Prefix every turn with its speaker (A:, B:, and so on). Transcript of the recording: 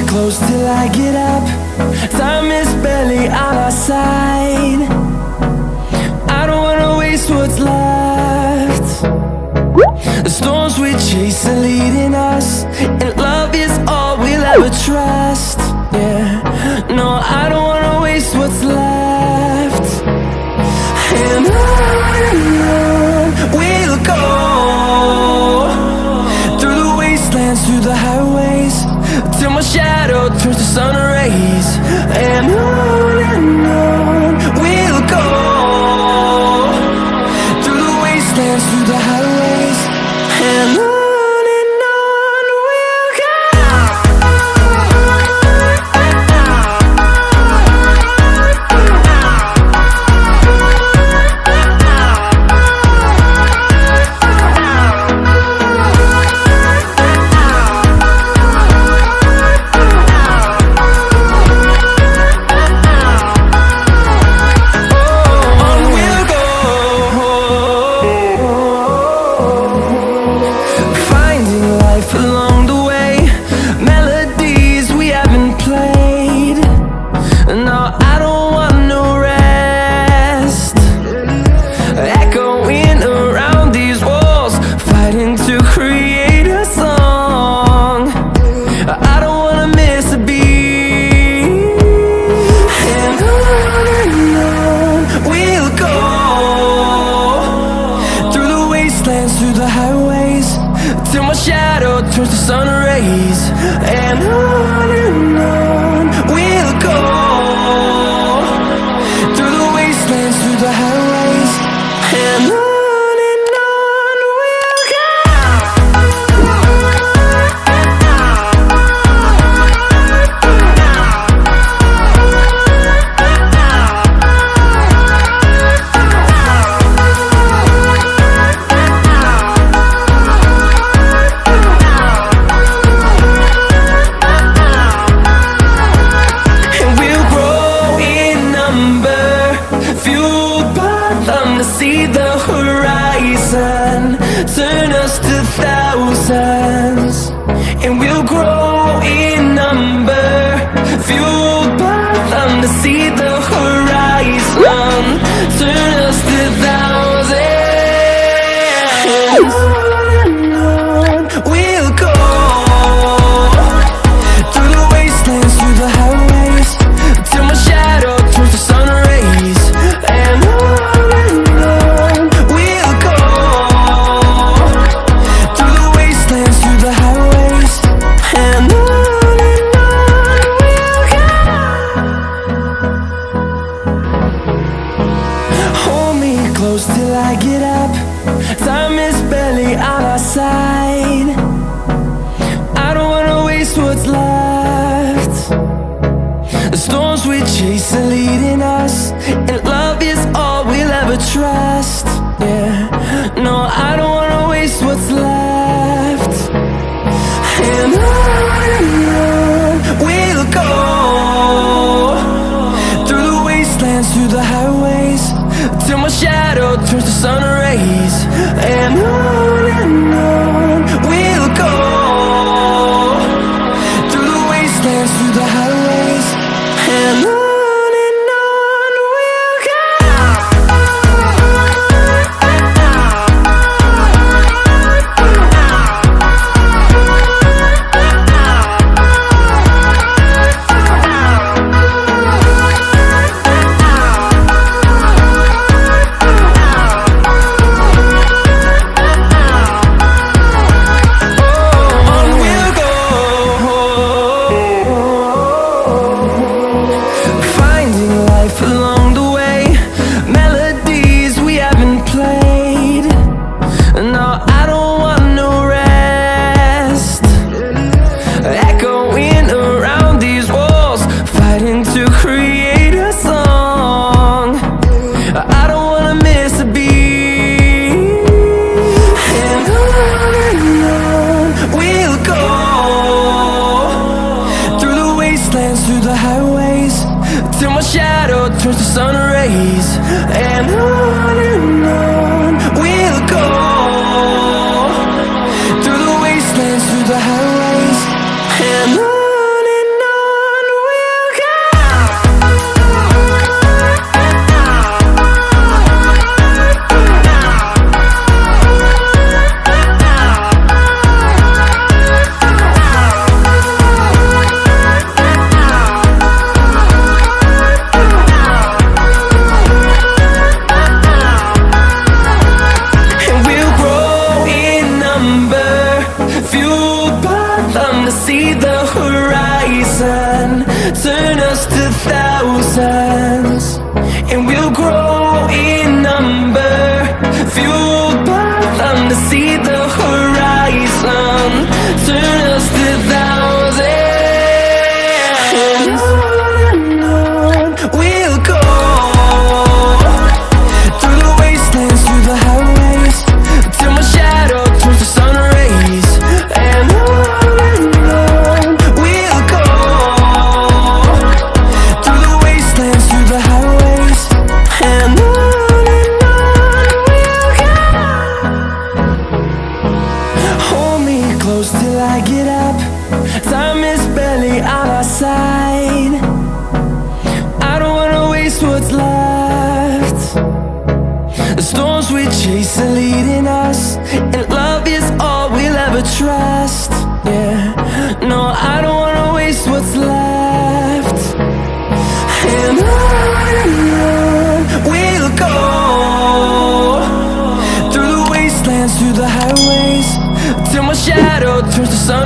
A: close till I get up. Time is barely on our side. I don't wanna waste what's left. The storms we chase are leading us, and love is all we'll ever trust. Yeah, no, I don't wanna waste what's left. And on we'll go, through the wastelands, through the highways, till my shadow turns to sun rays. And on we'll go, through the wastelands, through the highways, and on we'll go. Through the highways, till my shadow turns to sun rays. And on we'll go, through the wastelands, through the highways, and on we'll go. See the horizon, turn us to thousands, and we'll grow in number, fueled by them. To see the horizon, turn us to thousands. On we'll go, through the wastelands, through the highways, till my shadow turns to sun rays. And close till I get up. Time is barely on our side. I don't wanna waste what's left. The storms we chase are leading us, and love is all we'll ever trust. Yeah, no, I don't wanna waste what's left. And on we'll go, through the wastelands, through the highways, till my shadow turns to sun rays. And on we'll go, through the wastelands, through the highways, and on we'll go. Along the way, melodies we haven't played. No, I don't want no rest. Echoing around these walls, fighting to create a song. I don't wanna miss a beat. And on we'll go, through the wastelands, through the highways, till my shadow turns to sun rays. And on we'll go, through the wastelands, through the highways, and on see the horizon, turn us to thousands, and we'll grow in number, fueled by them to see the horizon, turn us to thousands. And on we'll go, through the wastelands, through the highways, till my shadow turns to sun rays. And on we'll go, through the wastelands, through the highways. And on we'll go. Hold me close till I get up, time is barely on our side. I don't wanna waste what's left. The storms we chase are leading us, and love is all we'll ever trust. Yeah, no, I don't wanna waste what's left. And on we'll go, through the wastelands, through the highways, till my shadow turns to sun